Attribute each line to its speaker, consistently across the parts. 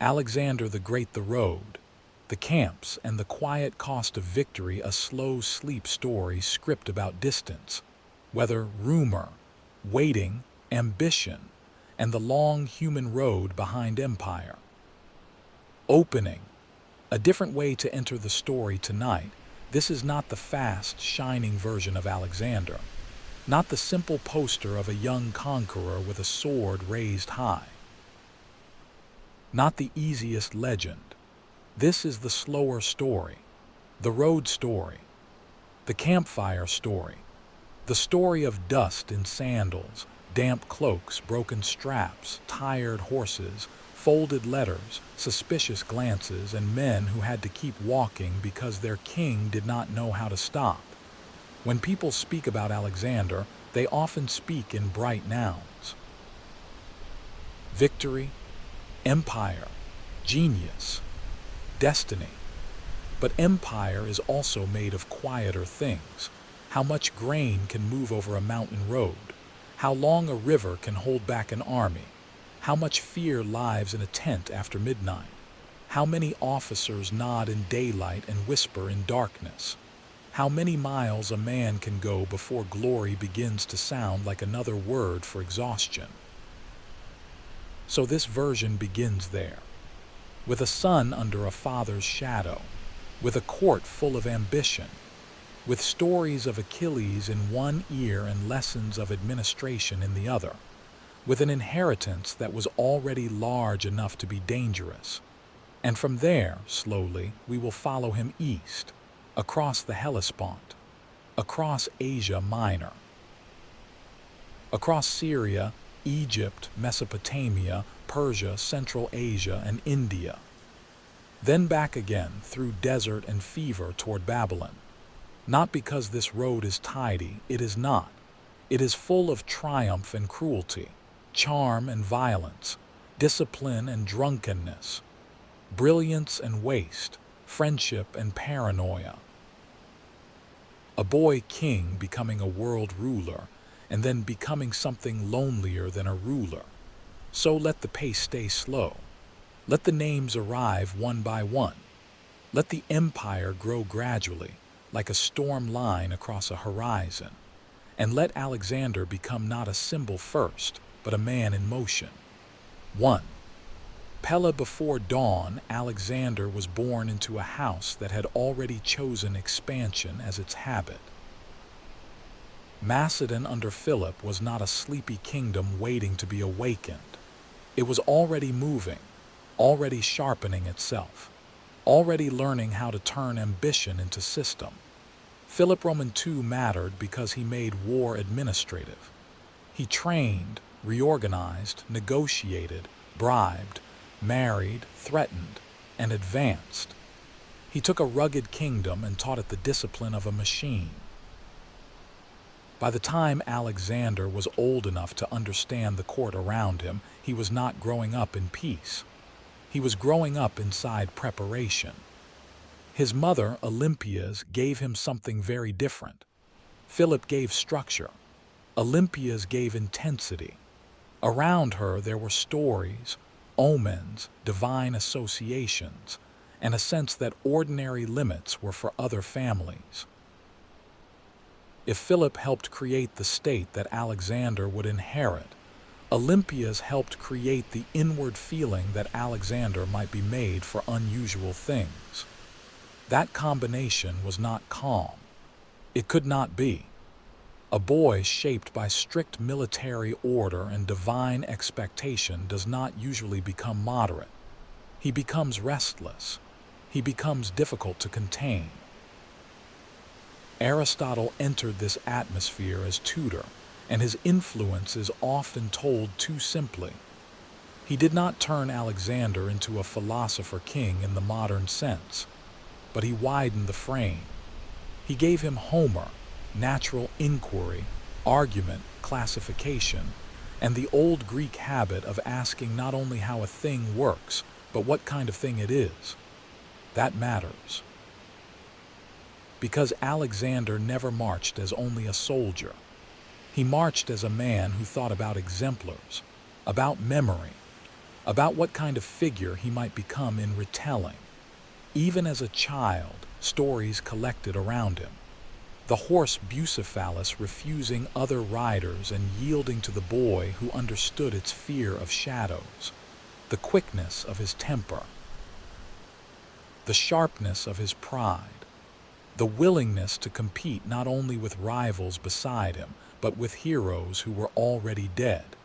Speaker 1: Alexander the Great the road, the camps and the quiet cost of victory, a slow sleep story script about distance, weather, rumor, waiting, ambition, and the long human road behind empire. Opening, a different way to enter the story tonight. This is not the fast, shining version of Alexander, not the simple poster of a young conqueror with a sword raised high, not the easiest legend. This is the slower story, the road story, the campfire story, the story of dust in sandals, damp cloaks, broken straps, tired horses, folded letters, suspicious glances, and men who had to keep walking because their king did not know how to stop. When people speak about Alexander, they often speak in bright nouns: victory, empire, genius, destiny. But empire is also made of quieter things. How much grain can move over a mountain road? How long a river can hold back an army? How much fear lives in a tent after midnight? How many officers nod in daylight and whisper in darkness? How many miles a man can go before glory begins to sound like another word for exhaustion? So this version begins there, with a son under a father's shadow, with a court full of ambition, with stories of Achilles in one ear and lessons of administration in the other, with an inheritance that was already large enough to be dangerous. And from there, slowly, we will follow him east, across the Hellespont, across Asia Minor, across Syria, Egypt, Mesopotamia, Persia, Central Asia, and India. Then back again through desert and fever toward Babylon. Not because this road is tidy, it is not. It is full of triumph and cruelty, charm and violence, discipline and drunkenness, brilliance and waste, friendship and paranoia. A boy king becoming a world ruler, and then becoming something lonelier than a ruler. So let the pace stay slow. Let the names arrive one by one. Let the empire grow gradually, like a storm line across a horizon. And let Alexander become not a symbol first, but a man in motion. 1. Pella before dawn, Alexander was born into a house that had already chosen expansion as its habit. Macedon under Philip was not a sleepy kingdom waiting to be awakened. It was already moving, already sharpening itself, already learning how to turn ambition into system. Philip Roman II mattered because he made war administrative. He trained, reorganized, negotiated, bribed, married, threatened, and advanced. He took a rugged kingdom and taught it the discipline of a machine. By the time Alexander was old enough to understand the court around him, he was not growing up in peace. He was growing up inside preparation. His mother, Olympias, gave him something very different. Philip gave structure. Olympias gave intensity. Around her there were stories, omens, divine associations, and a sense that ordinary limits were for other families. If Philip helped create the state that Alexander would inherit, Olympias helped create the inward feeling that Alexander might be made for unusual things. That combination was not calm. It could not be. A boy shaped by strict military order and divine expectation does not usually become moderate. He becomes restless. He becomes difficult to contain. Aristotle entered this atmosphere as tutor, and his influence is often told too simply. He did not turn Alexander into a philosopher king in the modern sense, but he widened the frame. He gave him Homer, natural inquiry, argument, classification, and the old Greek habit of asking not only how a thing works, but what kind of thing it is. That matters. Because Alexander never marched as only a soldier. He marched as a man who thought about exemplars, about memory, about what kind of figure he might become in retelling. Even as a child, stories collected around him. The horse Bucephalus refusing other riders and yielding to the boy who understood its fear of shadows, the quickness of his temper, the sharpness of his pride, the willingness to compete not only with rivals beside him, but with heroes who were already dead.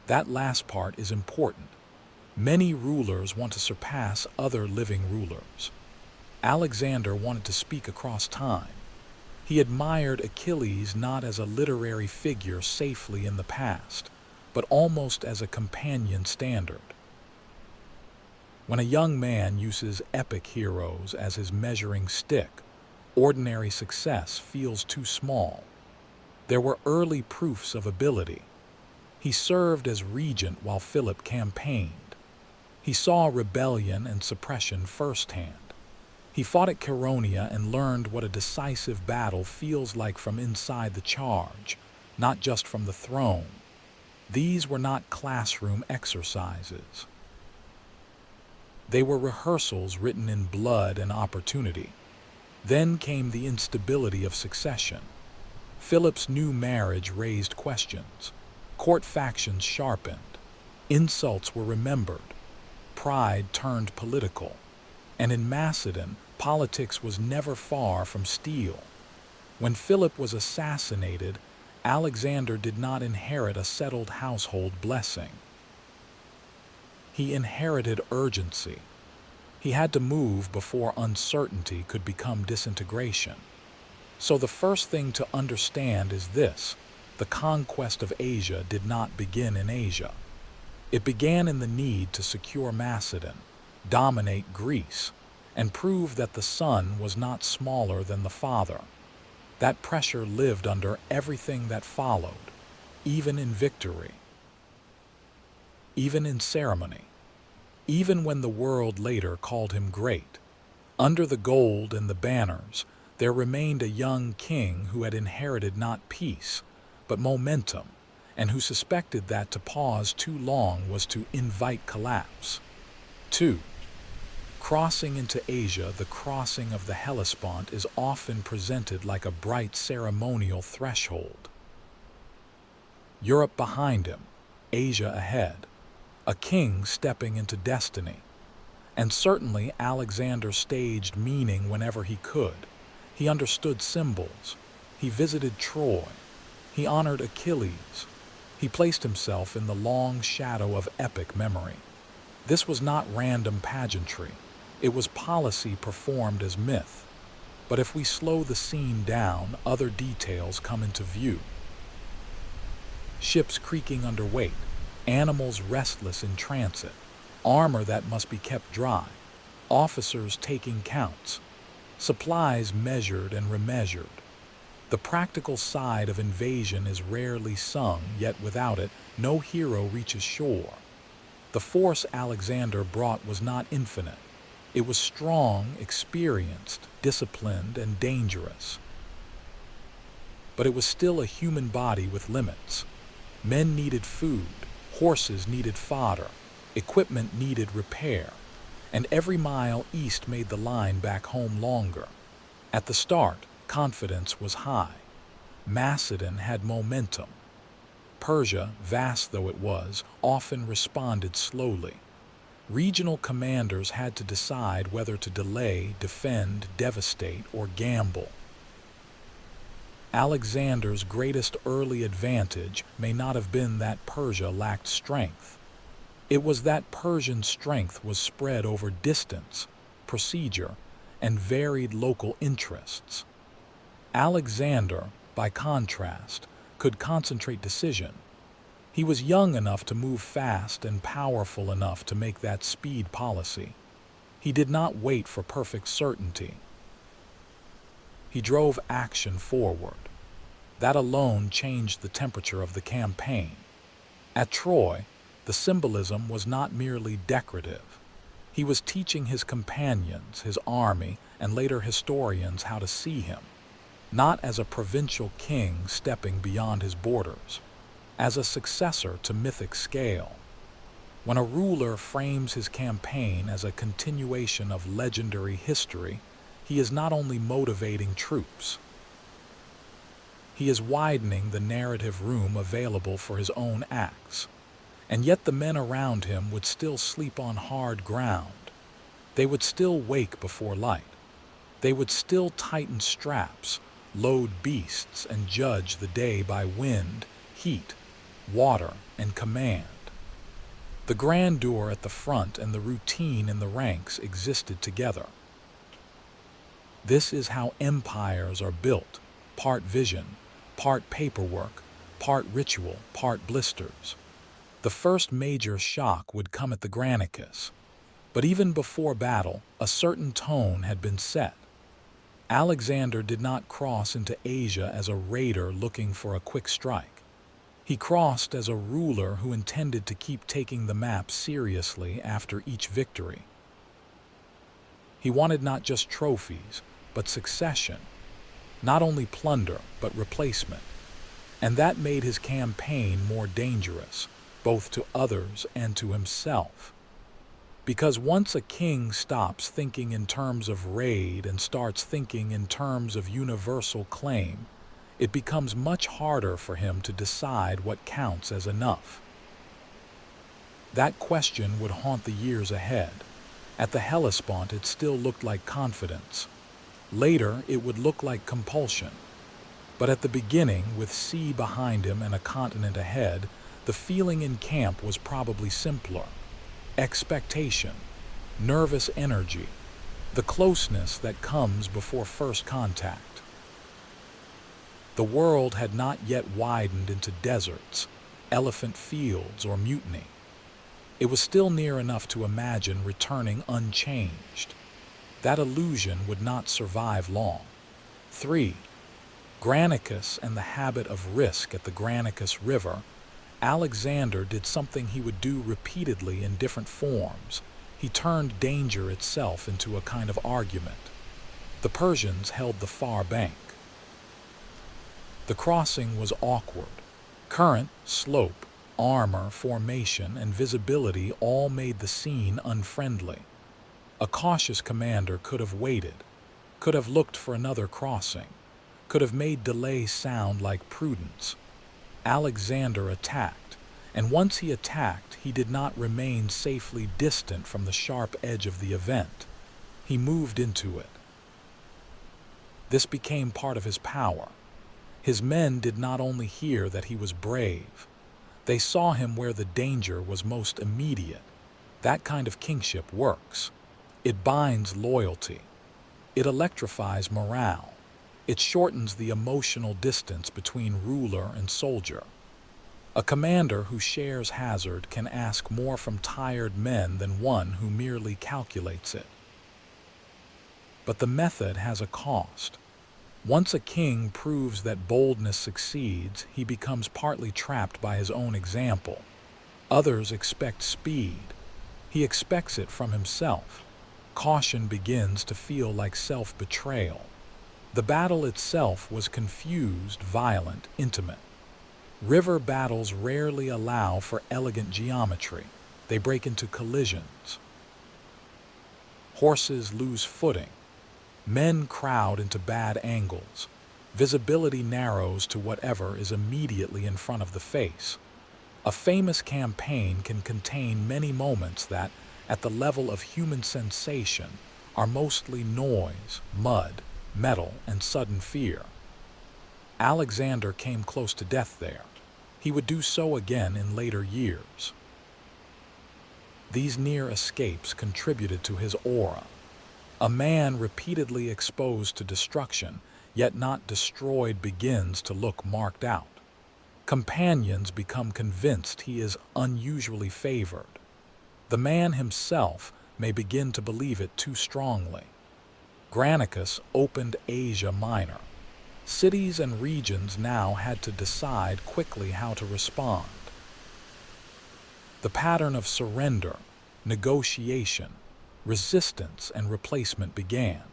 Speaker 1: That last part is important. Many rulers want to surpass other living rulers. Alexander wanted to speak across time. He admired Achilles not as a literary figure safely in the past, but almost as a companion standard. When a young man uses epic heroes as his measuring stick, ordinary success feels too small. There were early proofs of ability. He served as regent while Philip campaigned. He saw rebellion and suppression firsthand. He fought at Chaeronea and learned what a decisive battle feels like from inside the charge, not just from the throne. These were not classroom exercises. They were rehearsals written in blood and opportunity. Then came the instability of succession. Philip's new marriage raised questions. Court factions sharpened. Insults were remembered. Pride turned political. And in Macedon, politics was never far from steel. When Philip was assassinated, Alexander did not inherit a settled household blessing. He inherited urgency. He had to move before uncertainty could become disintegration. So the first thing to understand is this: the conquest of Asia did not begin in Asia. It began in the need to secure Macedon, dominate Greece, and prove that the son was not smaller than the father. That pressure lived under everything that followed, even in victory, even in ceremony, even when the world later called him great. Under the gold and the banners, there remained a young king who had inherited not peace, but momentum, and who suspected that to pause too long was to invite collapse. 2. Crossing into Asia, the crossing of the Hellespont is often presented like a bright ceremonial threshold. Europe behind him, Asia ahead, a king stepping into destiny. And certainly Alexander staged meaning whenever he could. He understood symbols. He visited Troy. He honored Achilles. He placed himself in the long shadow of epic memory. This was not random pageantry. It was policy performed as myth. But if we slow the scene down, other details come into view. Ships creaking under weight, animals restless in transit, armor that must be kept dry, officers taking counts, supplies measured and remeasured. The practical side of invasion is rarely sung, yet without it, no hero reaches shore. The force Alexander brought was not infinite. It was strong, experienced, disciplined, and dangerous. But it was still a human body with limits. Men needed food, horses needed fodder, equipment needed repair, and every mile east made the line back home longer. At the start, confidence was high. Macedon had momentum. Persia, vast though it was, often responded slowly. Regional commanders had to decide whether to delay, defend, devastate, or gamble. Alexander's greatest early advantage may not have been that Persia lacked strength. It was that Persian strength was spread over distance, procedure, and varied local interests. Alexander, by contrast, could concentrate decision. He was young enough to move fast and powerful enough to make that speed policy. He did not wait for perfect certainty. He drove action forward. That alone changed the temperature of the campaign. At Troy, the symbolism was not merely decorative. He was teaching his companions, his army, and later historians how to see him, not as a provincial king stepping beyond his borders, as a successor to mythic scale. When a ruler frames his campaign as a continuation of legendary history, he is not only motivating troops, he is widening the narrative room available for his own acts. And yet the men around him would still sleep on hard ground. They would still wake before light. They would still tighten straps, load beasts, and judge the day by wind, heat, water, and command. The grandeur at the front and the routine in the ranks existed together. This is how empires are built, part vision, part paperwork, part ritual, part blisters. The first major shock would come at the Granicus, but even before battle, a certain tone had been set. Alexander did not cross into Asia as a raider looking for a quick strike. He crossed as a ruler who intended to keep taking the map seriously after each victory. He wanted not just trophies, but succession, not only plunder, but replacement. And that made his campaign more dangerous, both to others and to himself. Because once a king stops thinking in terms of raid and starts thinking in terms of universal claim, it becomes much harder for him to decide what counts as enough. That question would haunt the years ahead. At the Hellespont, it still looked like confidence. Later, it would look like compulsion. But at the beginning, with sea behind him and a continent ahead, the feeling in camp was probably simpler. Expectation, nervous energy, the closeness that comes before first contact. The world had not yet widened into deserts, elephant fields, or mutiny. It was still near enough to imagine returning unchanged. That illusion would not survive long. 3. Granicus and the habit of risk at the Granicus River. Alexander did something he would do repeatedly in different forms. He turned danger itself into a kind of argument. The Persians held the far bank. The crossing was awkward. Current, slope, armor, formation, and visibility all made the scene unfriendly. A cautious commander could have waited, could have looked for another crossing, could have made delay sound like prudence. Alexander attacked, and once he attacked, he did not remain safely distant from the sharp edge of the event. He moved into it. This became part of his power. His men did not only hear that he was brave, they saw him where the danger was most immediate. That kind of kingship works. It binds loyalty. It electrifies morale. It shortens the emotional distance between ruler and soldier. A commander who shares hazard can ask more from tired men than one who merely calculates it. But the method has a cost. Once a king proves that boldness succeeds, he becomes partly trapped by his own example. Others expect speed. He expects it from himself. Caution begins to feel like self-betrayal. The battle itself was confused, violent, intimate. River battles rarely allow for elegant geometry. They break into collisions. Horses lose footing. Men crowd into bad angles. Visibility narrows to whatever is immediately in front of the face. A famous campaign can contain many moments that, at the level of human sensation, are mostly noise, mud, metal, and sudden fear. Alexander came close to death there. He would do so again in later years. These near escapes contributed to his aura. A man repeatedly exposed to destruction, yet not destroyed, begins to look marked out. Companions become convinced he is unusually favored. The man himself may begin to believe it too strongly. Granicus opened Asia Minor. Cities and regions now had to decide quickly how to respond. The pattern of surrender, negotiation, resistance, and replacement began.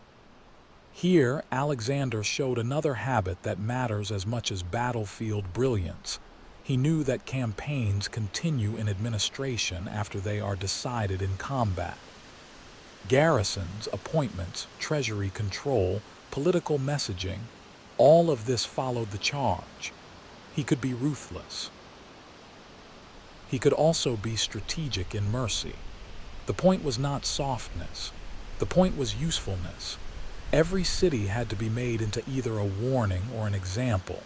Speaker 1: Here, Alexander showed another habit that matters as much as battlefield brilliance. He knew that campaigns continue in administration after they are decided in combat. Garrisons, appointments, treasury control, political messaging, all of this followed the charge. He could be ruthless. He could also be strategic in mercy. The point was not softness. The point was usefulness. Every city had to be made into either a warning or an example.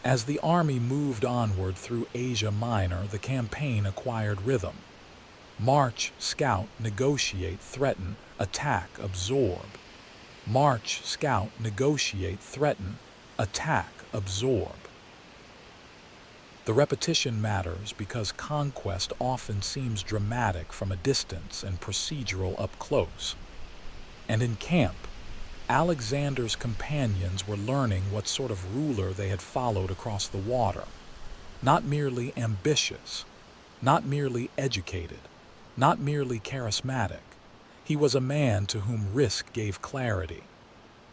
Speaker 1: As the army moved onward through Asia Minor, the campaign acquired rhythm. March, scout, negotiate, threaten, attack, absorb. March, scout, negotiate, threaten, attack, absorb. The repetition matters because conquest often seems dramatic from a distance and procedural up close. And in camp, Alexander's companions were learning what sort of ruler they had followed across the water. Not merely ambitious, not merely educated, not merely charismatic. He was a man to whom risk gave clarity.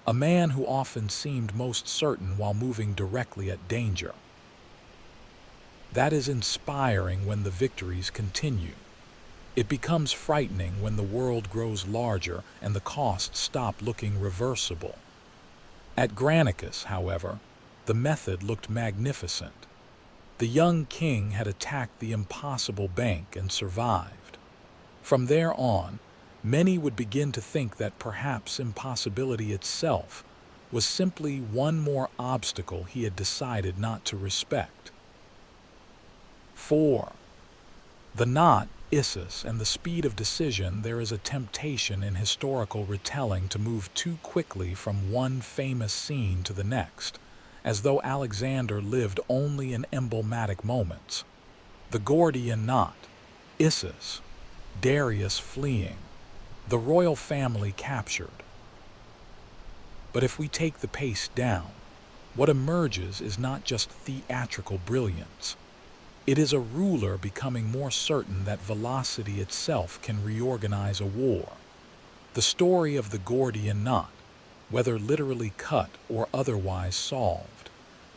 Speaker 1: A man who often seemed most certain while moving directly at danger. That is inspiring when the victories continue. It becomes frightening when the world grows larger and the costs stop looking reversible. At Granicus, however, the method looked magnificent. The young king had attacked the impossible bank and survived. From there on, many would begin to think that perhaps impossibility itself was simply one more obstacle he had decided not to respect. 4. The knot, Issus, and the speed of decision. There is a temptation in historical retelling to move too quickly from one famous scene to the next, as though Alexander lived only in emblematic moments. The Gordian knot, Issus, Darius fleeing, the royal family captured. But if we take the pace down, what emerges is not just theatrical brilliance. It is a ruler becoming more certain that velocity itself can reorganize a war. The story of the Gordian knot, whether literally cut or otherwise solved,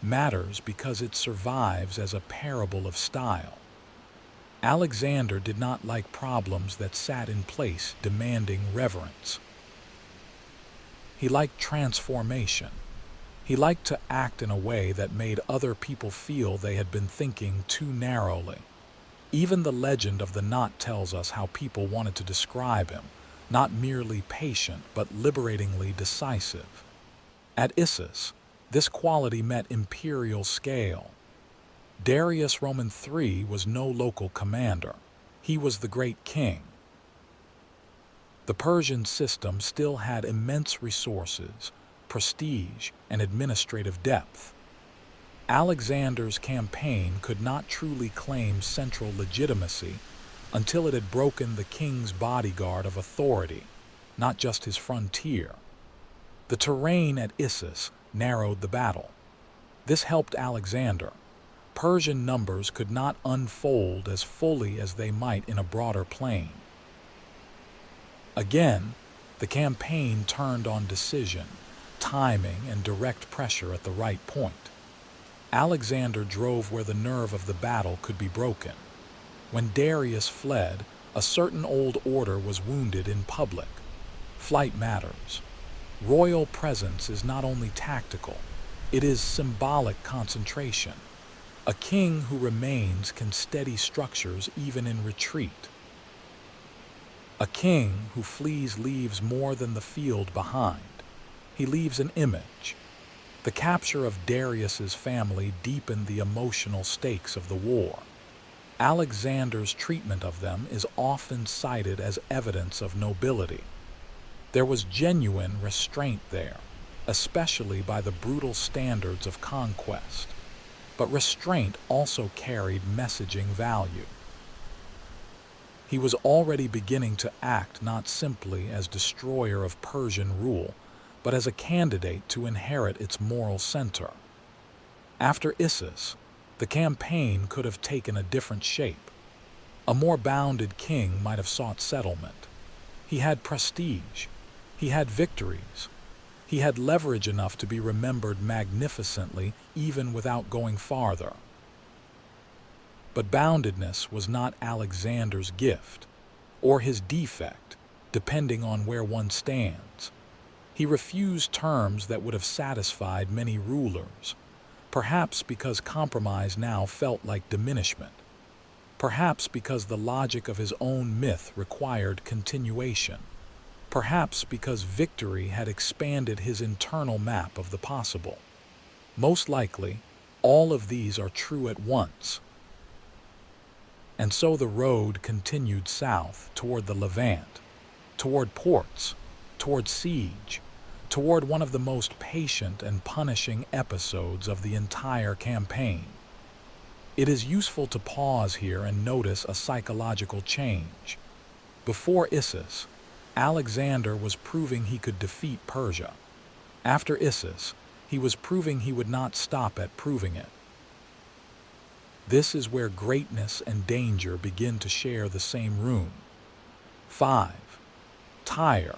Speaker 1: matters because it survives as a parable of style. Alexander did not like problems that sat in place demanding reverence. He liked transformation. He liked to act in a way that made other people feel they had been thinking too narrowly. Even the legend of the knot tells us how people wanted to describe him, not merely patient but liberatingly decisive. At Issus, this quality met imperial scale. Darius Roman III was no local commander. He was the great king. The Persian system still had immense resources, prestige, and administrative depth. Alexander's campaign could not truly claim central legitimacy until it had broken the king's bodyguard of authority, not just his frontier. The terrain at Issus narrowed the battle. This helped Alexander. Persian numbers could not unfold as fully as they might in a broader plain. Again, the campaign turned on decision, timing, and direct pressure at the right point. Alexander drove where the nerve of the battle could be broken. When Darius fled, a certain old order was wounded in public. Flight matters. Royal presence is not only tactical, it is symbolic concentration. A king who remains can steady structures even in retreat. A king who flees leaves more than the field behind. He leaves an image. The capture of Darius's family deepened the emotional stakes of the war. Alexander's treatment of them is often cited as evidence of nobility. There was genuine restraint there, especially by the brutal standards of conquest. But restraint also carried messaging value. He was already beginning to act not simply as destroyer of Persian rule, but as a candidate to inherit its moral center. After Issus, the campaign could have taken a different shape. A more bounded king might have sought settlement. He had prestige. He had victories. He had leverage enough to be remembered magnificently even without going farther. But boundedness was not Alexander's gift, or his defect, depending on where one stands. He refused terms that would have satisfied many rulers, perhaps because compromise now felt like diminishment, perhaps because the logic of his own myth required continuation, perhaps because victory had expanded his internal map of the possible. Most likely, all of these are true at once. And so the road continued south toward the Levant, toward ports, toward siege, toward one of the most patient and punishing episodes of the entire campaign. It is useful to pause here and notice a psychological change. Before Issus, Alexander was proving he could defeat Persia. After Issus, he was proving he would not stop at proving it. This is where greatness and danger begin to share the same room. 5. Tyre.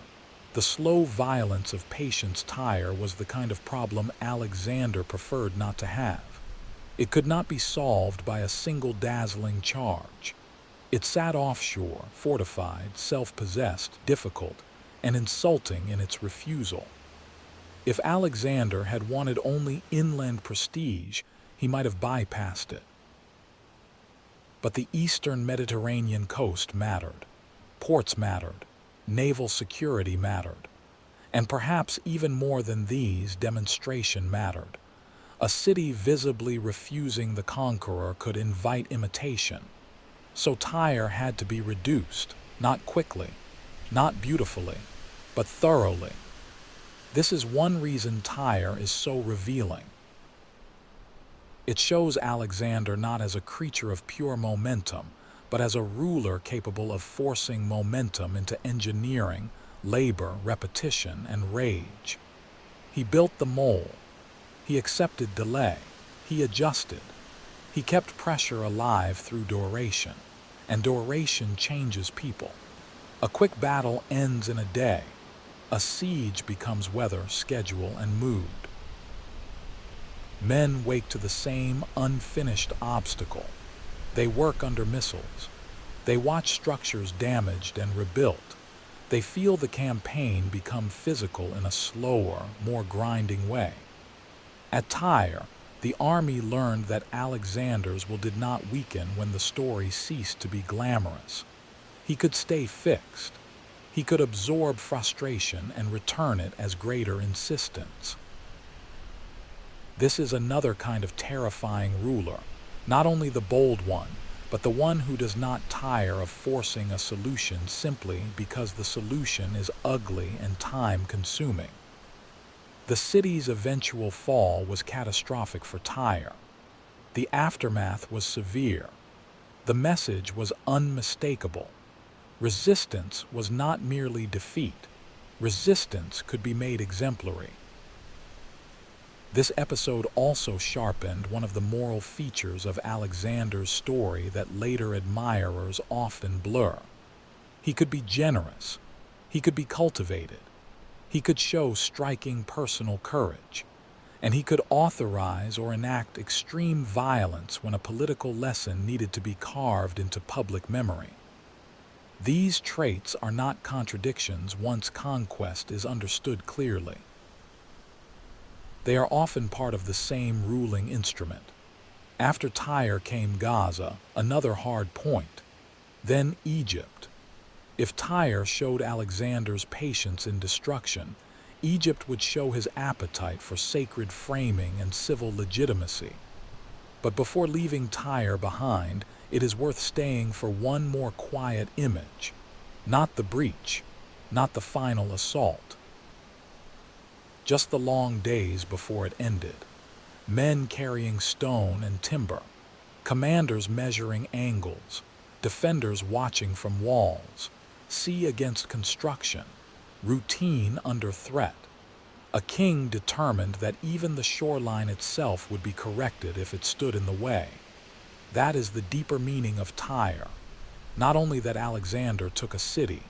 Speaker 1: The slow violence of patience. Tyre was the kind of problem Alexander preferred not to have. It could not be solved by a single dazzling charge. It sat offshore, fortified, self-possessed, difficult, and insulting in its refusal. If Alexander had wanted only inland prestige, he might have bypassed it. But the eastern Mediterranean coast mattered. Ports mattered. Naval security mattered. And perhaps even more than these, demonstration mattered. A city visibly refusing the conqueror could invite imitation. So Tyre had to be reduced, not quickly, not beautifully, but thoroughly. This is one reason Tyre is so revealing. It shows Alexander not as a creature of pure momentum, but as a ruler capable of forcing momentum into engineering, labor, repetition, and rage. He built the mole. He accepted delay. He adjusted. He kept pressure alive through duration, and duration changes people. A quick battle ends in a day. A siege becomes weather, schedule, and mood. Men wake to the same unfinished obstacle. They work under missiles. They watch structures damaged and rebuilt. They feel the campaign become physical in a slower, more grinding way. At Tyre, the army learned that Alexander's will did not weaken when the story ceased to be glamorous. He could stay fixed. He could absorb frustration and return it as greater insistence. This is another kind of terrifying ruler, not only the bold one, but the one who does not tire of forcing a solution simply because the solution is ugly and time-consuming. The city's eventual fall was catastrophic for Tyre. The aftermath was severe. The message was unmistakable. Resistance was not merely defeat. Resistance could be made exemplary. This episode also sharpened one of the moral features of Alexander's story that later admirers often blur. He could be generous. He could be cultivated. He could show striking personal courage. And he could authorize or enact extreme violence when a political lesson needed to be carved into public memory. These traits are not contradictions once conquest is understood clearly. They are often part of the same ruling instrument. After Tyre came Gaza, another hard point. Then Egypt. If Tyre showed Alexander's patience in destruction, Egypt would show his appetite for sacred framing and civil legitimacy. But before leaving Tyre behind, it is worth staying for one more quiet image. Not the breach, not the final assault. Just the long days before it ended. Men carrying stone and timber, commanders measuring angles, defenders watching from walls, sea against construction, routine under threat. A king determined that even the shoreline itself would be corrected if it stood in the way. That is the deeper meaning of Tyre. Not only that Alexander took a city,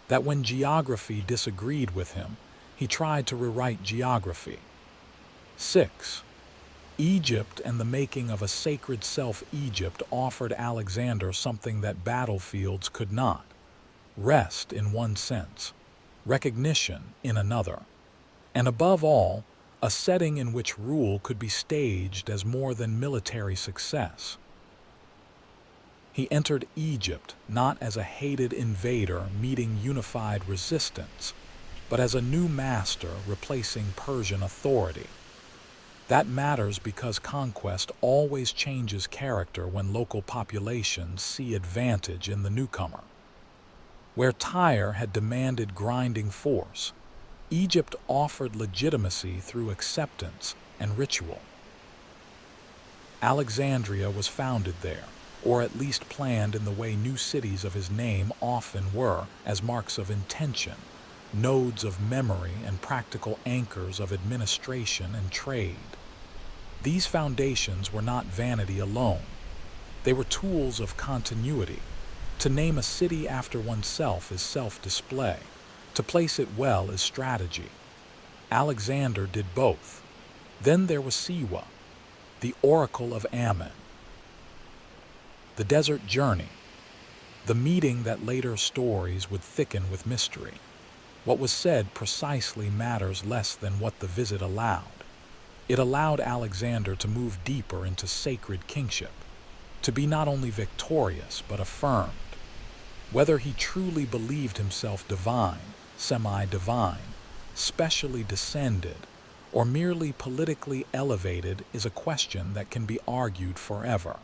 Speaker 1: that when geography disagreed with him, he tried to rewrite geography. 6. Egypt and the making of a sacred self-Egypt offered Alexander something that battlefields could not: rest in one sense, recognition in another, and above all, a setting in which rule could be staged as more than military success. He entered Egypt not as a hated invader meeting unified resistance, but as a new master replacing Persian authority. That matters because conquest always changes character when local populations see advantage in the newcomer. Where Tyre had demanded grinding force, Egypt offered legitimacy through acceptance and ritual. Alexandria was founded there, or at least planned in the way new cities of his name often were, as marks of intention, nodes of memory and practical anchors of administration and trade. These foundations were not vanity alone. They were tools of continuity. To name a city after oneself is self-display. To place it well is strategy. Alexander did both. Then there was Siwa, the oracle of Ammon. The desert journey, the meeting that later stories would thicken with mystery. What was said precisely matters less than what the visit allowed. It allowed Alexander to move deeper into sacred kingship, to be not only victorious but affirmed. Whether he truly believed himself divine, semi-divine, specially descended, or merely politically elevated is a question that can be argued forever.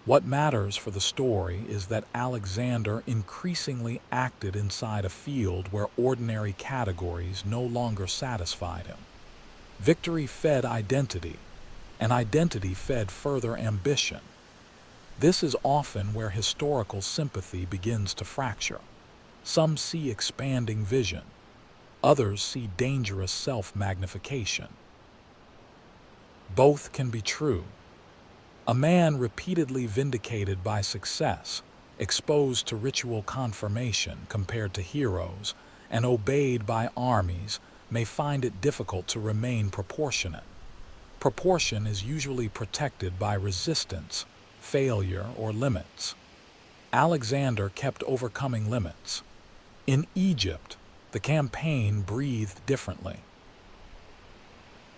Speaker 1: What matters for the story is that Alexander increasingly acted inside a field where ordinary categories no longer satisfied him. Victory fed identity, and identity fed further ambition. This is often where historical sympathy begins to fracture. Some see expanding vision, others see dangerous self-magnification. Both can be true. A man repeatedly vindicated by success, exposed to ritual confirmation compared to heroes, and obeyed by armies may find it difficult to remain proportionate. Proportion is usually protected by resistance, failure, or limits. Alexander kept overcoming limits. In Egypt, the campaign breathed differently.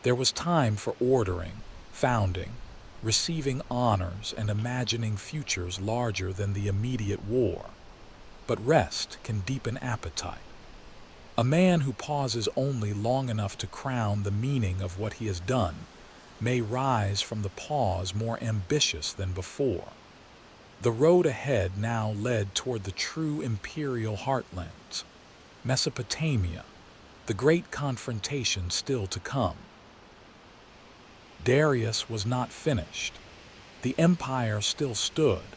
Speaker 1: There was time for ordering, founding, receiving honors, and imagining futures larger than the immediate war. But rest can deepen appetite. A man who pauses only long enough to crown the meaning of what he has done may rise from the pause more ambitious than before. The road ahead now led toward the true imperial heartlands, Mesopotamia, the great confrontation still to come. Darius was not finished. The empire still stood,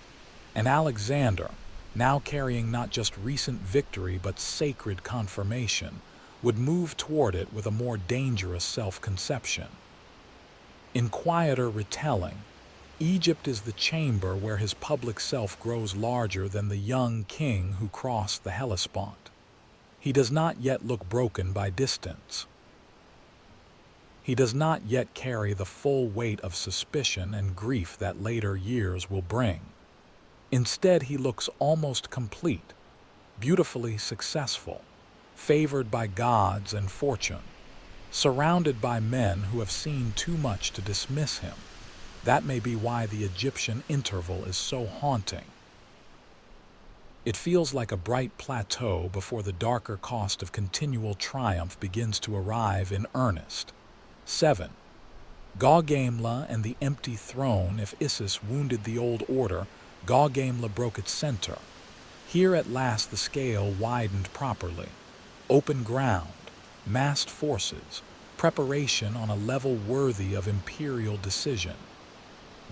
Speaker 1: and Alexander, now carrying not just recent victory but sacred confirmation, would move toward it with a more dangerous self-conception. In quieter retelling, Egypt is the chamber where his public self grows larger than the young king who crossed the Hellespont. He does not yet look broken by distance. He does not yet carry the full weight of suspicion and grief that later years will bring. Instead, he looks almost complete, beautifully successful, favored by gods and fortune, surrounded by men who have seen too much to dismiss him. That may be why the Egyptian interval is so haunting. It feels like a bright plateau before the darker cost of continual triumph begins to arrive in earnest. 7. Gaugamela and the empty throne. If Isis wounded the old order, Gaugamela broke its center. Here at last the scale widened properly. Open ground, massed forces, preparation on a level worthy of imperial decision.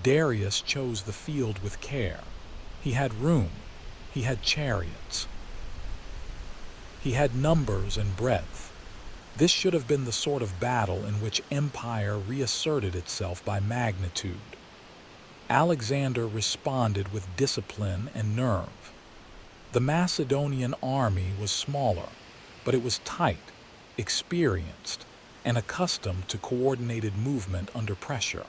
Speaker 1: Darius chose the field with care. He had room, he had chariots, he had numbers and breadth. This should have been the sort of battle in which empire reasserted itself by magnitude. Alexander responded with discipline and nerve. The Macedonian army was smaller, but it was tight, experienced, and accustomed to coordinated movement under pressure.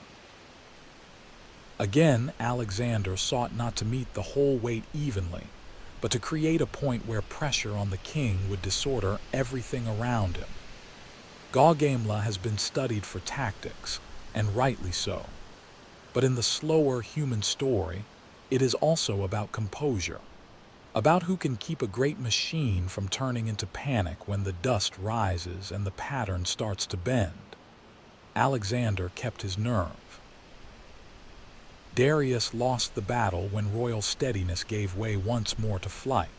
Speaker 1: Again, Alexander sought not to meet the whole weight evenly, but to create a point where pressure on the king would disorder everything around him. Gaugamela has been studied for tactics, and rightly so. But in the slower human story, it is also about composure, about who can keep a great machine from turning into panic when the dust rises and the pattern starts to bend. Alexander kept his nerve. Darius lost the battle when royal steadiness gave way once more to flight.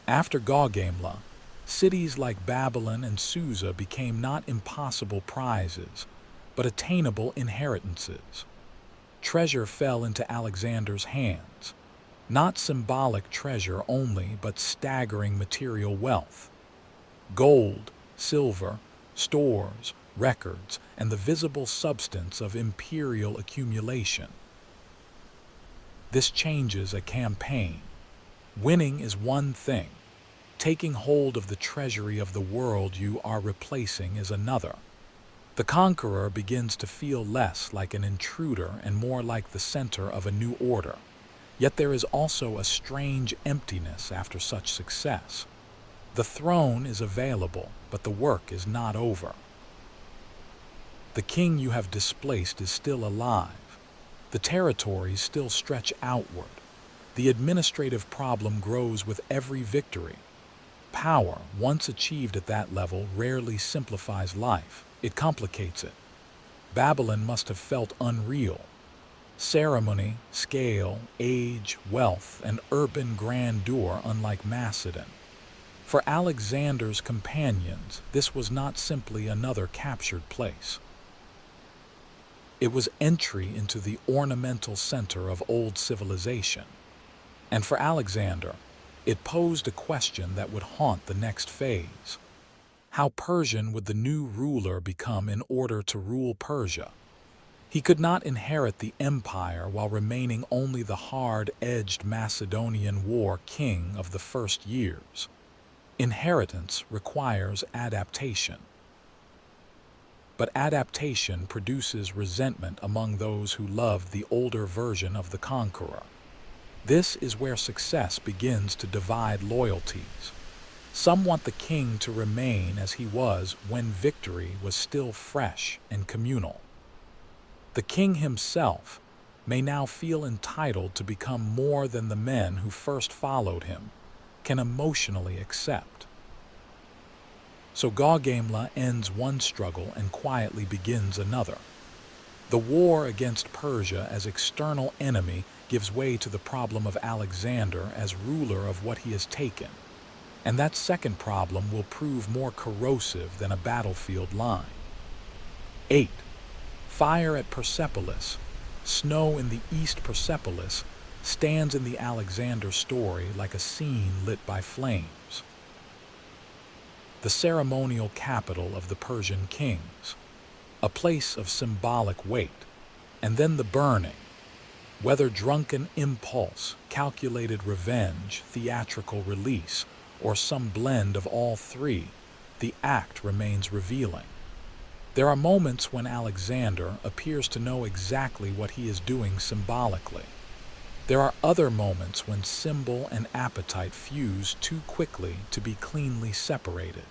Speaker 1: After Gaugamela, cities like Babylon and Susa became not impossible prizes, but attainable inheritances. Treasure fell into Alexander's hands, not symbolic treasure only, but staggering material wealth. Gold, silver, stores, records, and the visible substance of imperial accumulation. This changes a campaign. Winning is one thing. Taking hold of the treasury of the world you are replacing is another. The conqueror begins to feel less like an intruder and more like the center of a new order. Yet there is also a strange emptiness after such success. The throne is available, but the work is not over. The king you have displaced is still alive. The territories still stretch outward. The administrative problem grows with every victory. Power, once achieved at that level, rarely simplifies life. It complicates it. Babylon must have felt unreal. Ceremony, scale, age, wealth, and urban grandeur unlike Macedon. For Alexander's companions, this was not simply another captured place. It was entry into the ornamental center of old civilization. And for Alexander, it posed a question that would haunt the next phase. How Persian would the new ruler become in order to rule Persia? He could not inherit the empire while remaining only the hard-edged Macedonian war king of the first years. Inheritance requires adaptation. But adaptation produces resentment among those who love the older version of the conqueror. This is where success begins to divide loyalties. Some want the king to remain as he was when victory was still fresh and communal. The king himself may now feel entitled to become more than the men who first followed him can emotionally accept. So Gaugamela ends one struggle and quietly begins another. The war against Persia as external enemy gives way to the problem of Alexander as ruler of what he has taken. And that second problem will prove more corrosive than a battlefield line. 8. Fire at Persepolis. Snow in the East. Persepolis stands in the Alexander story like a scene lit by flames. The ceremonial capital of the Persian kings, a place of symbolic weight, and then the burning. Whether drunken impulse, calculated revenge, theatrical release, or some blend of all three, the act remains revealing. There are moments when Alexander appears to know exactly what he is doing symbolically. There are other moments when symbol and appetite fuse too quickly to be cleanly separated.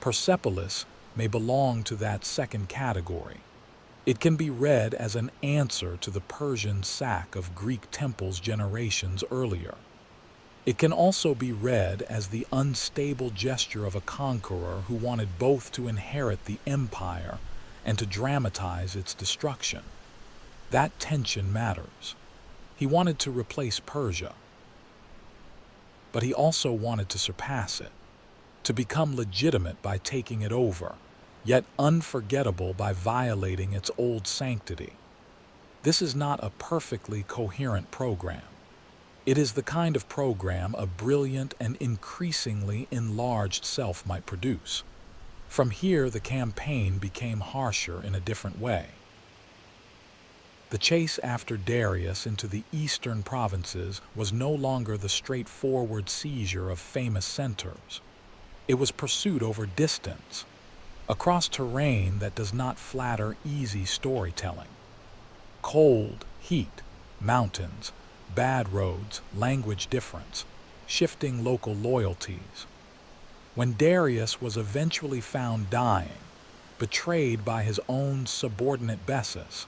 Speaker 1: Persepolis may belong to that second category. It can be read as an answer to the Persian sack of Greek temples generations earlier. It can also be read as the unstable gesture of a conqueror who wanted both to inherit the empire and to dramatize its destruction. That tension matters. He wanted to replace Persia, but he also wanted to surpass it, to become legitimate by taking it over, yet unforgettable by violating its old sanctity. This is not a perfectly coherent program. It is the kind of program a brilliant and increasingly enlarged self might produce. From here, the campaign became harsher in a different way. The chase after Darius into the eastern provinces was no longer the straightforward seizure of famous centers. It was pursuit over distance. across terrain that does not flatter easy storytelling. Cold, heat, mountains, bad roads, language difference, shifting local loyalties. When Darius was eventually found dying, betrayed by his own subordinate Bessus,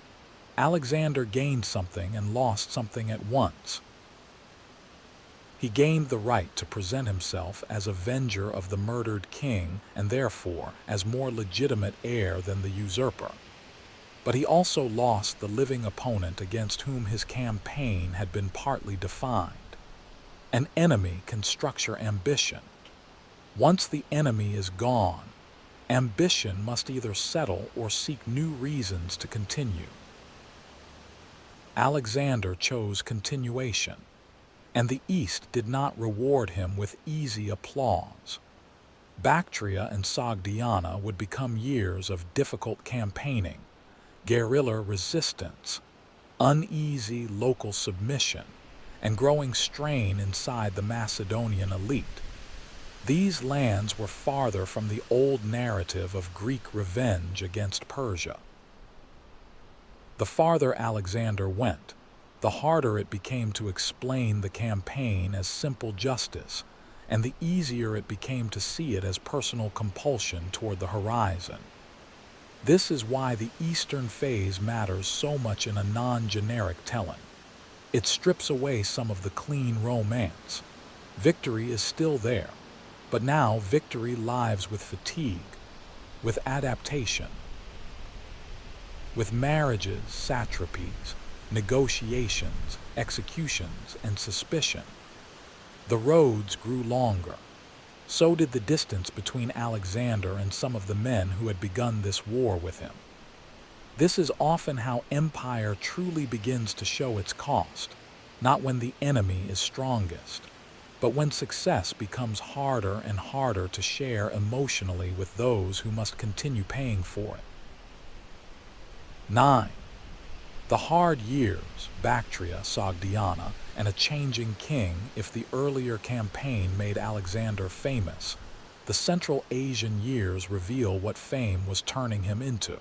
Speaker 1: Alexander gained something and lost something at once. He gained the right to present himself as avenger of the murdered king and therefore as more legitimate heir than the usurper. But he also lost the living opponent against whom his campaign had been partly defined. An enemy can structure ambition. Once the enemy is gone, ambition must either settle or seek new reasons to continue. Alexander chose continuation, and the East did not reward him with easy applause. Bactria and Sogdiana would become years of difficult campaigning, guerrilla resistance, uneasy local submission, and growing strain inside the Macedonian elite. These lands were farther from the old narrative of Greek revenge against Persia. The farther Alexander went, the harder it became to explain the campaign as simple justice, and the easier it became to see it as personal compulsion toward the horizon. This is why the Eastern phase matters so much in a non-generic telling. It strips away some of the clean romance. Victory is still there, but now victory lives with fatigue, with adaptation, with marriages, satrapies, negotiations, executions, and suspicion. The roads grew longer. So did the distance between Alexander and some of the men who had begun this war with him. This is often how empire truly begins to show its cost, not when the enemy is strongest, but when success becomes harder and harder to share emotionally with those who must continue paying for it. 9. The hard years, Bactria, Sogdiana, and a changing king. If the earlier campaign made Alexander famous, the Central Asian years reveal what fame was turning him into.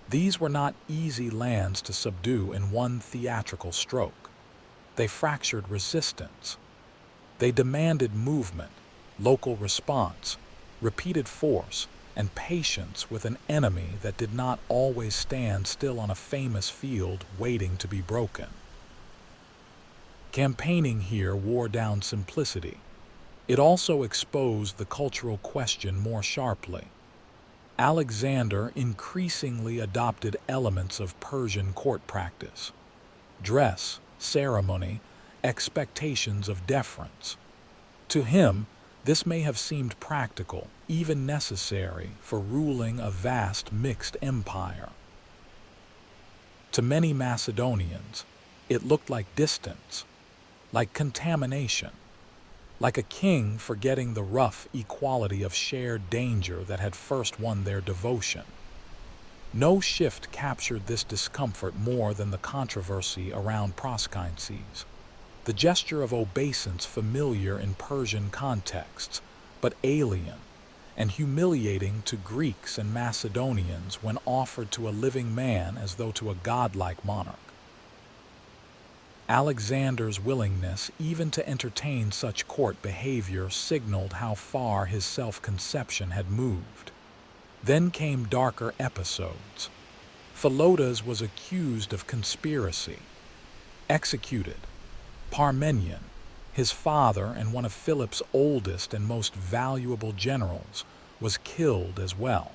Speaker 1: These were not easy lands to subdue in one theatrical stroke. They fractured resistance. They demanded movement, local response, repeated force, and patience with an enemy that did not always stand still on a famous field waiting to be broken. Campaigning here wore down simplicity. It also exposed the cultural question more sharply. Alexander increasingly adopted elements of Persian court practice: dress, ceremony, expectations of deference. To him, this may have seemed practical, even necessary, for ruling a vast mixed empire. To many Macedonians, it looked like distance, like contamination, like a king forgetting the rough equality of shared danger that had first won their devotion. No shift captured this discomfort more than the controversy around proskyneses, the gesture of obeisance familiar in Persian contexts, but alien and humiliating to Greeks and Macedonians when offered to a living man as though to a godlike monarch. Alexander's willingness even to entertain such court behavior signaled how far his self-conception had moved. Then came darker episodes. Philotas was accused of conspiracy, executed. Parmenion, his father and one of Philip's oldest and most valuable generals, was killed as well.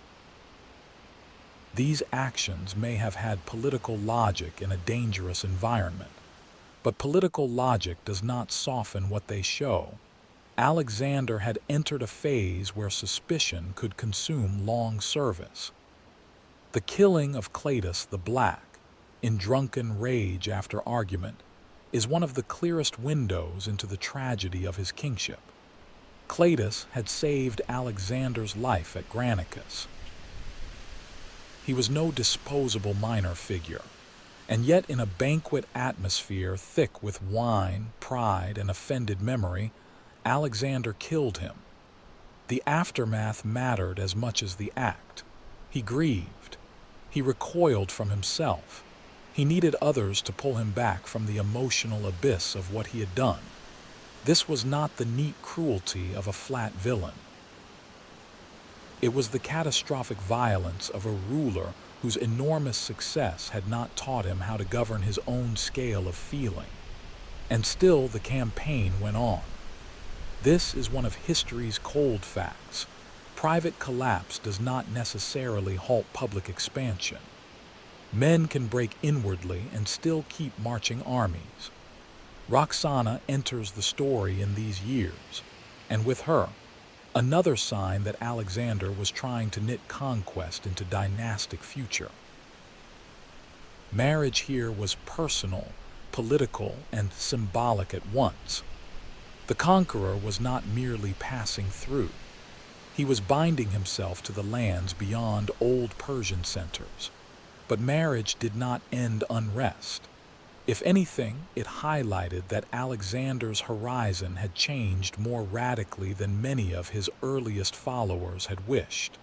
Speaker 1: These actions may have had political logic in a dangerous environment, but political logic does not soften what they show. Alexander had entered a phase where suspicion could consume long service. The killing of Cletus the Black, in drunken rage after argument, is one of the clearest windows into the tragedy of his kingship. Cletus had saved Alexander's life at Granicus. He was no disposable minor figure, and yet in a banquet atmosphere thick with wine, pride, and offended memory, Alexander killed him. The aftermath mattered as much as the act. He grieved. He recoiled from himself. He needed others to pull him back from the emotional abyss of what he had done. This was not the neat cruelty of a flat villain. It was the catastrophic violence of a ruler whose enormous success had not taught him how to govern his own scale of feeling. And still the campaign went on. This is one of history's cold facts. Private collapse does not necessarily halt public expansion. Men can break inwardly and still keep marching armies. Roxana enters the story in these years, and with her, another sign that Alexander was trying to knit conquest into dynastic future. Marriage here was personal, political, and symbolic at once. The conqueror was not merely passing through. He was binding himself to the lands beyond old Persian centers. But marriage did not end unrest. If anything, it highlighted that Alexander's horizon had changed more radically than many of his earliest followers had wished.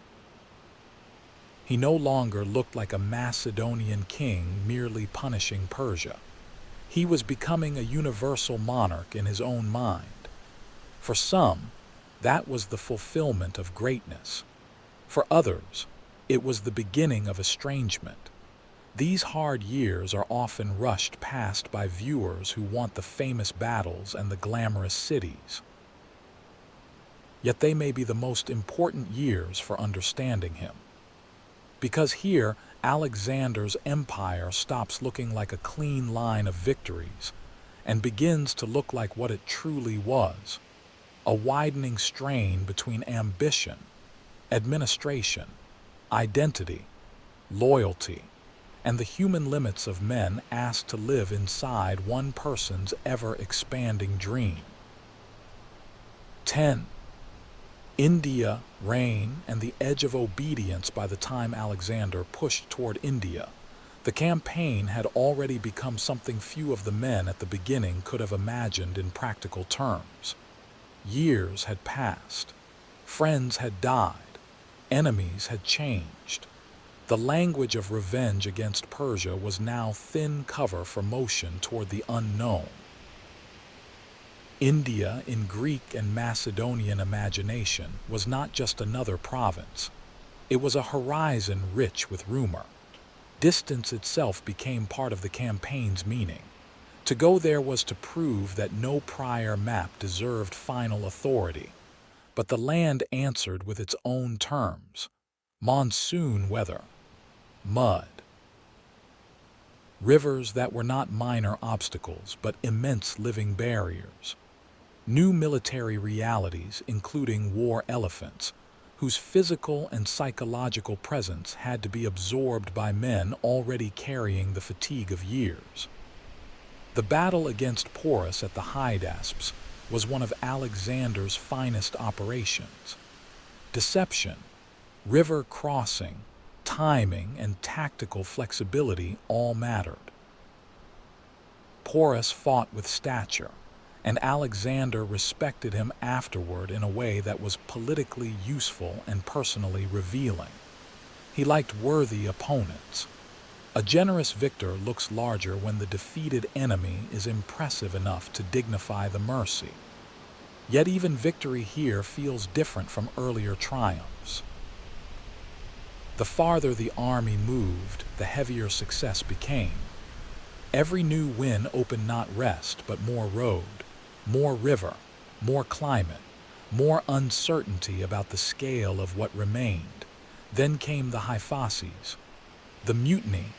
Speaker 1: He no longer looked like a Macedonian king merely punishing Persia. He was becoming a universal monarch in his own mind. For some, that was the fulfillment of greatness. For others, it was the beginning of estrangement. These hard years are often rushed past by viewers who want the famous battles and the glamorous cities. Yet they may be the most important years for understanding him. Because here, Alexander's empire stops looking like a clean line of victories and begins to look like what it truly was: a widening strain between ambition, administration, identity, loyalty, and the human limits of men asked to live inside one person's ever-expanding dream. 10. India, reign, and the edge of obedience. By the time Alexander pushed toward India, the campaign had already become something few of the men at the beginning could have imagined in practical terms. Years had passed. Friends had died. Enemies had changed. The language of revenge against Persia was now thin cover for motion toward the unknown. India, in Greek and Macedonian imagination, was not just another province. It was a horizon rich with rumor. Distance itself became part of the campaign's meaning. To go there was to prove that no prior map deserved final authority. But the land answered with its own terms: monsoon weather, mud, rivers that were not minor obstacles but immense living barriers, new military realities including war elephants, whose physical and psychological presence had to be absorbed by men already carrying the fatigue of years. The battle against Porus at the Hydaspes was one of Alexander's finest operations. Deception, river crossing, timing, and tactical flexibility all mattered. Porus fought with stature, and Alexander respected him afterward in a way that was politically useful and personally revealing. He liked worthy opponents. A generous victor looks larger when the defeated enemy is impressive enough to dignify the mercy. Yet even victory here feels different from earlier triumphs. The farther the army moved, the heavier success became. Every new win opened not rest, but more road, more river, more climate, more uncertainty about the scale of what remained. Then came the Hyphases, the mutiny,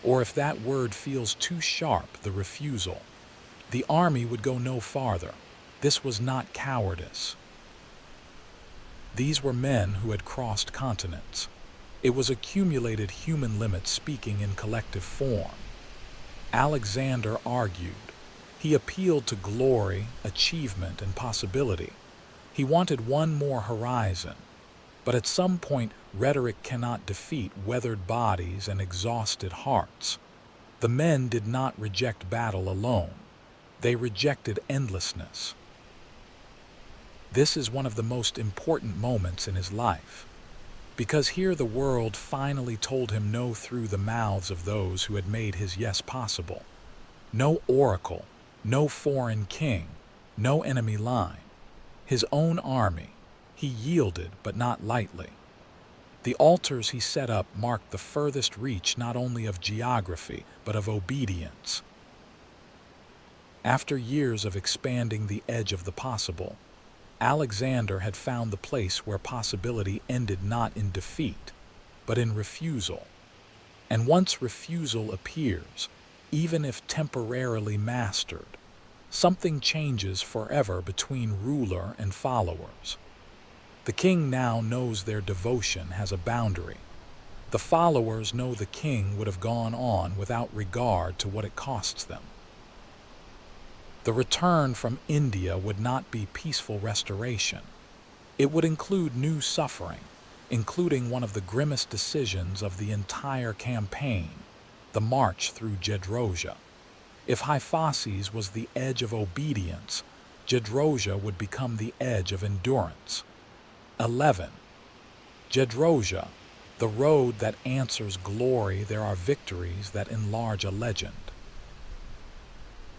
Speaker 1: or if that word feels too sharp, the refusal. The army would go no farther. This was not cowardice. These were men who had crossed continents. It was accumulated human limits speaking in collective form. Alexander argued. He appealed to glory, achievement, and possibility. He wanted one more horizon. But at some point, rhetoric cannot defeat weathered bodies and exhausted hearts. The men did not reject battle alone. They rejected endlessness. This is one of the most important moments in his life, because here the world finally told him no through the mouths of those who had made his yes possible. No oracle, no foreign king, no enemy line. His own army. He yielded, but not lightly. The altars he set up marked the furthest reach not only of geography, but of obedience. After years of expanding the edge of the possible, Alexander had found the place where possibility ended not in defeat, but in refusal. And once refusal appears, even if temporarily mastered, something changes forever between ruler and followers. The king now knows their devotion has a boundary. The followers know the king would have gone on without regard to what it costs them. The return from India would not be peaceful restoration. It would include new suffering, including one of the grimmest decisions of the entire campaign, the march through Gedrosia. If Hyphases was the edge of obedience, Gedrosia would become the edge of endurance. 11. Gedrosia, the road that answers glory. There are victories that enlarge a legend.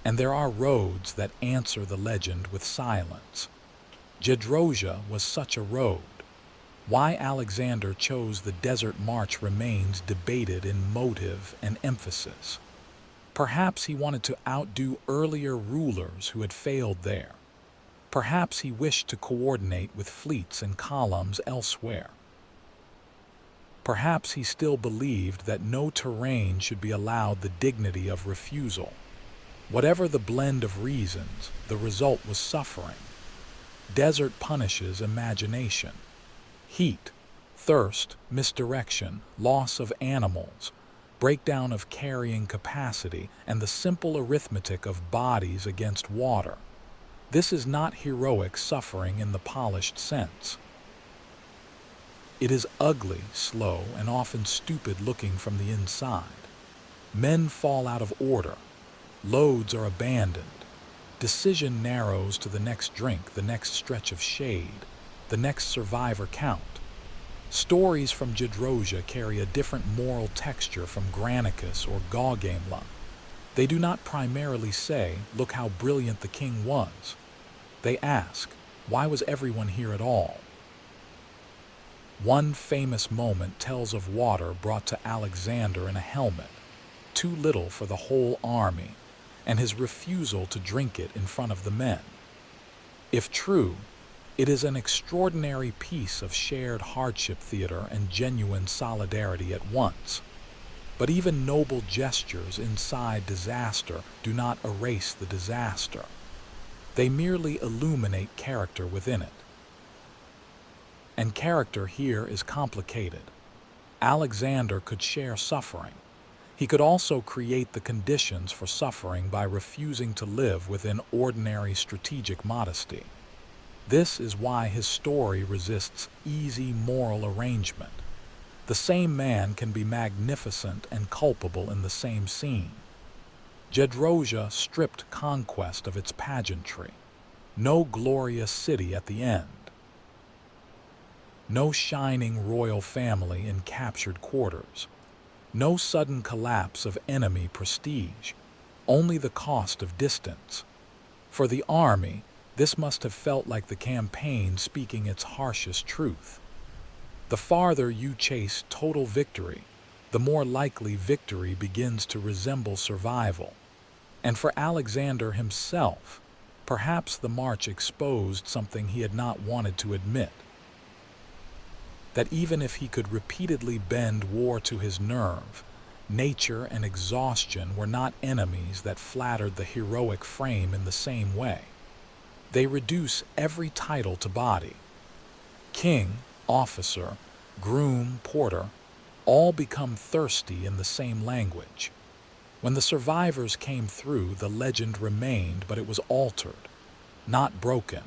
Speaker 1: And there are roads that answer the legend with silence. Gedrosia was such a road. Why Alexander chose the desert march remains debated in motive and emphasis. Perhaps he wanted to outdo earlier rulers who had failed there. Perhaps he wished to coordinate with fleets and columns elsewhere. Perhaps he still believed that no terrain should be allowed the dignity of refusal. Whatever the blend of reasons, the result was suffering. Desert punishes imagination. Heat, thirst, misdirection, loss of animals, breakdown of carrying capacity, and the simple arithmetic of bodies against water. This is not heroic suffering in the polished sense. It is ugly, slow, and often stupid looking from the inside. Men fall out of order. Loads are abandoned. Decision narrows to the next drink, the next stretch of shade, the next survivor count. Stories from Gedrosia carry a different moral texture from Granicus or Gaugamela. They do not primarily say, "Look how brilliant the king was." They ask, "Why was everyone here at all?" One famous moment tells of water brought to Alexander in a helmet, too little for the whole army, and his refusal to drink it in front of the men. If true, it is an extraordinary piece of shared hardship theater and genuine solidarity at once. But even noble gestures inside disaster do not erase the disaster. They merely illuminate character within it. And character here is complicated. Alexander could share suffering. He could also create the conditions for suffering by refusing to live within ordinary strategic modesty. This is why his story resists easy moral arrangement. The same man can be magnificent and culpable in the same scene. Gedrosia stripped conquest of its pageantry. No glorious city at the end. No shining royal family in captured quarters. No sudden collapse of enemy prestige. Only the cost of distance. For the army, this must have felt like the campaign speaking its harshest truth. The farther you chase total victory, the more likely victory begins to resemble survival. And for Alexander himself, perhaps the march exposed something he had not wanted to admit. That even if he could repeatedly bend war to his nerve, nature and exhaustion were not enemies that flattered the heroic frame in the same way. They reduce every title to body. King, officer, groom, porter, all become thirsty in the same language. When the survivors came through, the legend remained, but it was altered, not broken.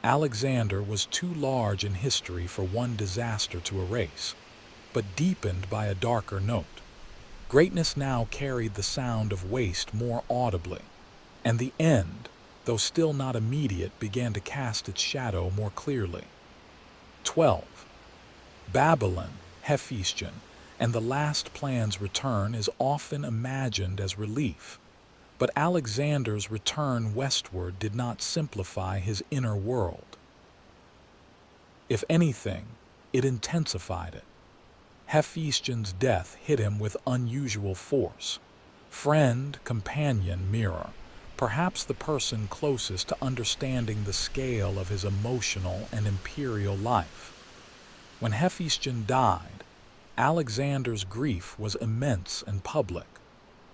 Speaker 1: Alexander was too large in history for one disaster to erase, but deepened by a darker note. Greatness now carried the sound of waste more audibly, and the end, though still not immediate, began to cast its shadow more clearly. 12. Babylon, Hephaestion, and the last plan's return is often imagined as relief, but Alexander's return westward did not simplify his inner world. If anything, it intensified it. Hephaestion's death hit him with unusual force. Friend, companion, mirror, perhaps the person closest to understanding the scale of his emotional and imperial life. When Hephaestion died, Alexander's grief was immense and public.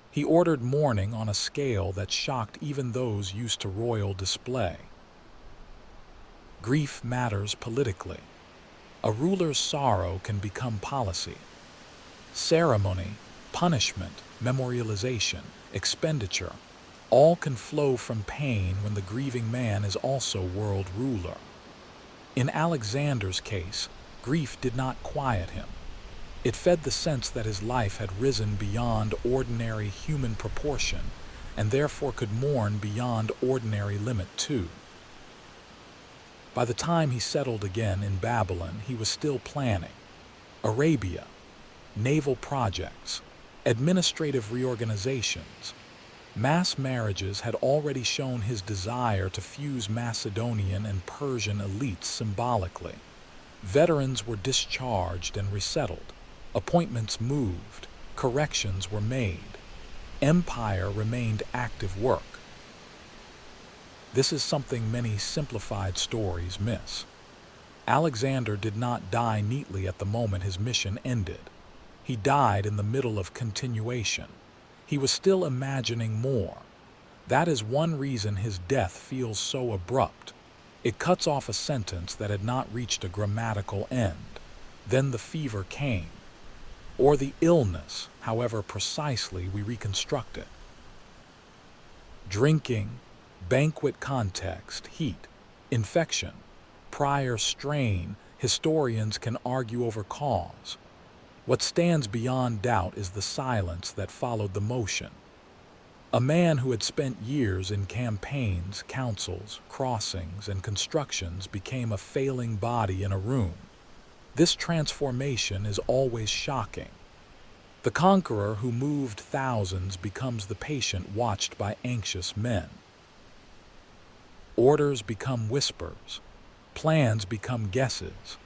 Speaker 1: He ordered mourning on a scale that shocked even those used to royal display. Grief matters politically. A ruler's sorrow can become policy. Ceremony, punishment, memorialization, expenditure, all can flow from pain when the grieving man is also world ruler. In Alexander's case, grief did not quiet him. It fed the sense that his life had risen beyond ordinary human proportion and therefore could mourn beyond ordinary limit too. By the time he settled again in Babylon, he was still planning. Arabia, naval projects, administrative reorganizations, mass marriages had already shown his desire to fuse Macedonian and Persian elites symbolically. Veterans were discharged and resettled. Appointments moved. Corrections were made. Empire remained active work. This is something many simplified stories miss. Alexander did not die neatly at the moment his mission ended. He died in the middle of continuation. He was still imagining more. That is one reason his death feels so abrupt. It cuts off a sentence that had not reached a grammatical end. Then the fever came. Or the illness, however precisely we reconstruct it. Drinking, banquet context, heat, infection, prior strain, historians can argue over cause. What stands beyond doubt is the silence that followed the motion. A man who had spent years in campaigns, councils, crossings, and constructions became a failing body in a room. This transformation is always shocking. The conqueror who moved thousands becomes the patient watched by anxious men. Orders become whispers. Plans become guesses.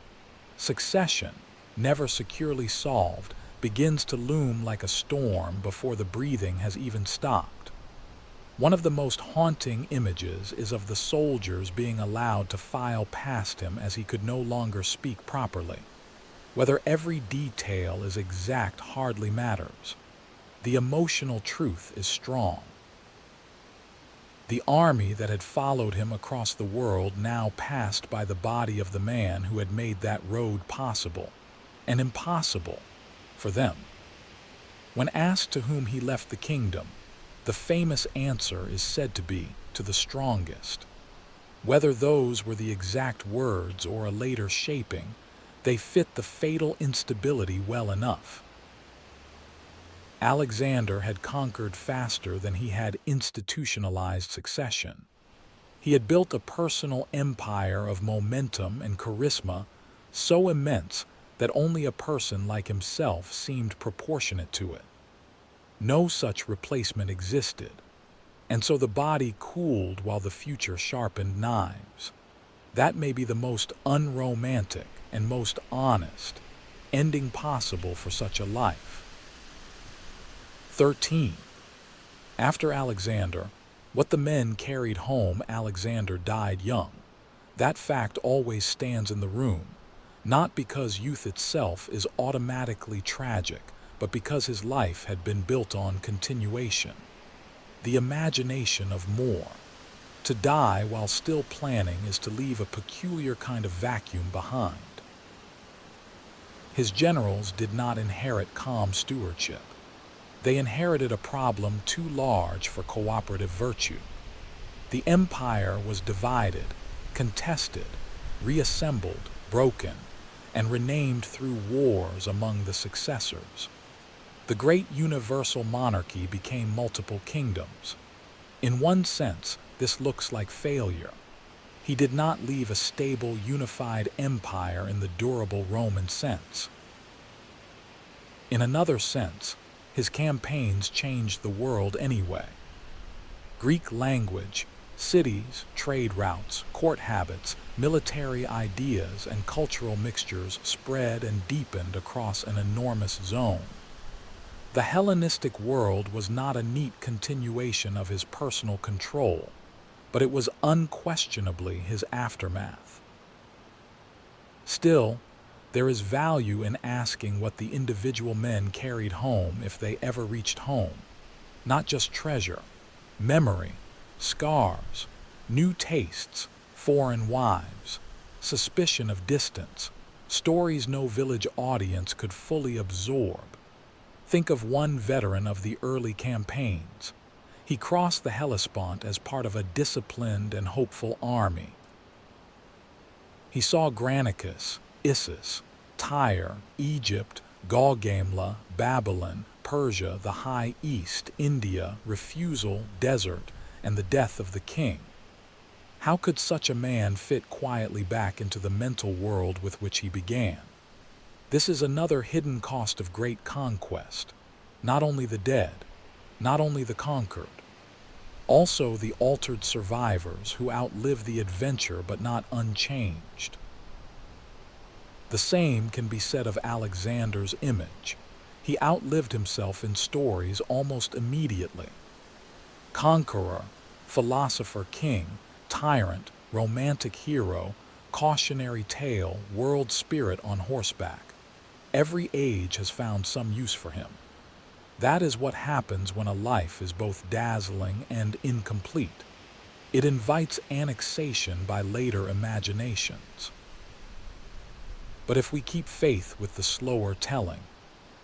Speaker 1: Succession, never securely solved, begins to loom like a storm before the breathing has even stopped. One of the most haunting images is of the soldiers being allowed to file past him as he could no longer speak properly. Whether every detail is exact hardly matters. The emotional truth is strong. The army that had followed him across the world now passed by the body of the man who had made that road possible, and impossible, for them. When asked to whom he left the kingdom, the famous answer is said to be, to the strongest. Whether those were the exact words or a later shaping, they fit the fatal instability well enough. Alexander had conquered faster than he had institutionalized succession. He had built a personal empire of momentum and charisma so immense that only a person like himself seemed proportionate to it. No such replacement existed, and so the body cooled while the future sharpened knives. That may be the most unromantic and most honest ending possible for such a life. 13. After Alexander, what the men carried home, Alexander died young. That fact always stands in the room, not because youth itself is automatically tragic, but because his life had been built on continuation. The imagination of more. To die while still planning is to leave a peculiar kind of vacuum behind. His generals did not inherit calm stewardship. They inherited a problem too large for cooperative virtue. The empire was divided, contested, reassembled, broken, and renamed through wars among the successors. The great universal monarchy became multiple kingdoms. In one sense, this looks like failure. He did not leave a stable, unified empire in the durable Roman sense. In another sense, his campaigns changed the world anyway. Greek language, cities, trade routes, court habits, military ideas, and cultural mixtures spread and deepened across an enormous zone. The Hellenistic world was not a neat continuation of his personal control, but it was unquestionably his aftermath. Still, there is value in asking what the individual men carried home if they ever reached home. Not just treasure, memory, scars, new tastes, foreign wives, suspicion of distance, stories no village audience could fully absorb. Think of one veteran of the early campaigns. He crossed the Hellespont as part of a disciplined and hopeful army. He saw Granicus, Issus, Tyre, Egypt, Gaugamela, Babylon, Persia, the High East, India, refusal, desert, and the death of the king. How could such a man fit quietly back into the mental world with which he began? This is another hidden cost of great conquest. Not only the dead, not only the conquered, also the altered survivors who outlive the adventure but not unchanged. The same can be said of Alexander's image. He outlived himself in stories almost immediately. Conqueror, philosopher king, tyrant, romantic hero, cautionary tale, world spirit on horseback. Every age has found some use for him. That is what happens when a life is both dazzling and incomplete. It invites annexation by later imaginations. But if we keep faith with the slower telling,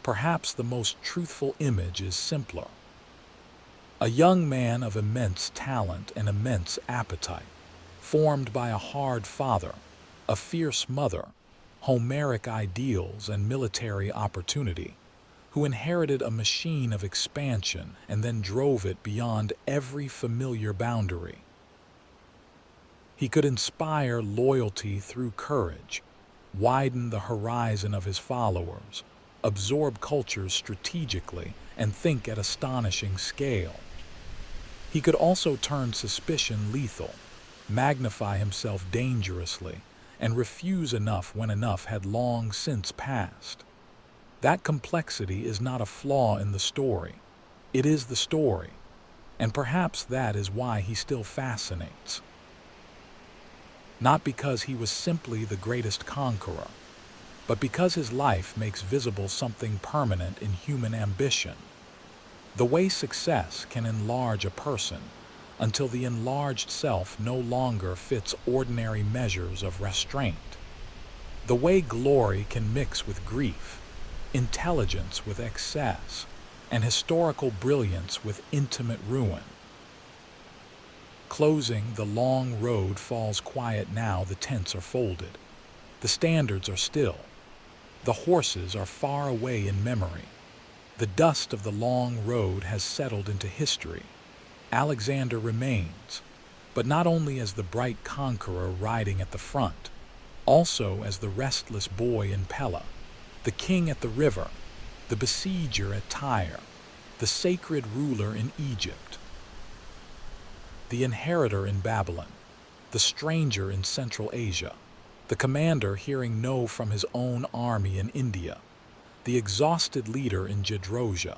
Speaker 1: perhaps the most truthful image is simpler. A young man of immense talent and immense appetite, formed by a hard father, a fierce mother, Homeric ideals and military opportunity, who inherited a machine of expansion and then drove it beyond every familiar boundary. He could inspire loyalty through courage, widen the horizon of his followers, absorb cultures strategically, and think at astonishing scale. He could also turn suspicion lethal, magnify himself dangerously, and refuse enough when enough had long since passed. That complexity is not a flaw in the story. It is the story, and perhaps that is why he still fascinates. Not because he was simply the greatest conqueror, but because his life makes visible something permanent in human ambition. The way success can enlarge a person until the enlarged self no longer fits ordinary measures of restraint. The way glory can mix with grief, intelligence with excess, and historical brilliance with intimate ruin. Closing, the long road falls quiet now the tents are folded. The standards are still. The horses are far away in memory. The dust of the long road has settled into history. Alexander remains, but not only as the bright conqueror riding at the front, also as the restless boy in Pella, the king at the river, the besieger at Tyre, the sacred ruler in Egypt, the inheritor in Babylon, the stranger in Central Asia, the commander hearing no from his own army in India, the exhausted leader in Gedrosia,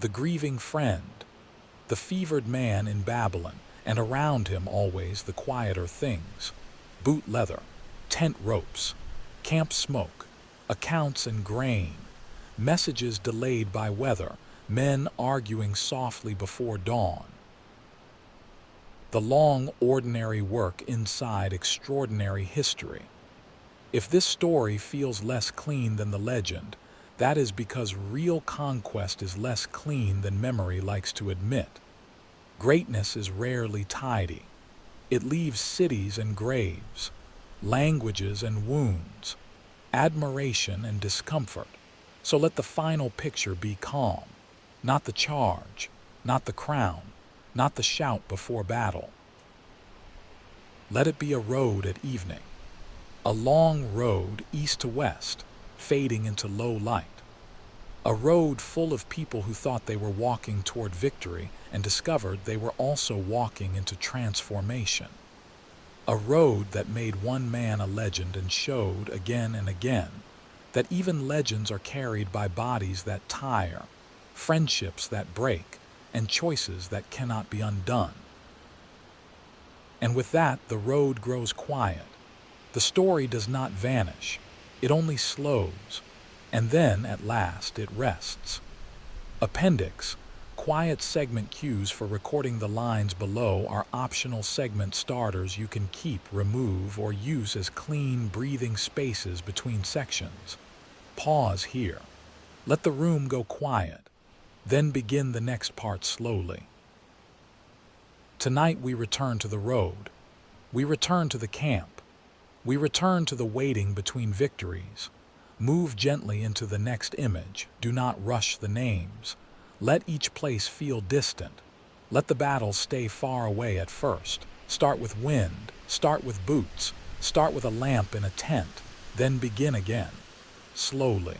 Speaker 1: the grieving friend, the fevered man in Babylon, and around him always the quieter things, boot leather, tent ropes, camp smoke, accounts and grain, messages delayed by weather, men arguing softly before dawn. The long, ordinary work inside extraordinary history. If this story feels less clean than the legend, that is because real conquest is less clean than memory likes to admit. Greatness is rarely tidy. It leaves cities and graves, languages and wounds, admiration and discomfort. So let the final picture be calm, not the charge, not the crown, not the shout before battle, Let it be a road at evening, a long road east to west, fading into low light. A road full of people who thought they were walking toward victory and discovered they were also walking into transformation. A road that made one man a legend and showed again and again that even legends are carried by bodies that tire, friendships that break, and choices that cannot be undone. And with that, the road grows quiet. The story does not vanish, it only slows, and then, at last, it rests. Appendix: quiet segment cues for recording the lines below are optional segment starters you can keep, remove, or use as clean, breathing spaces between sections. Pause here. Let the room go quiet. Then begin the next part slowly. Tonight we return to the road. We return to the camp. We return to the waiting between victories. Move gently into the next image. Do not rush the names. Let each place feel distant. Let the battle stay far away at first. Start with wind. Start with boots. Start with a lamp in a tent. Then begin again. Slowly.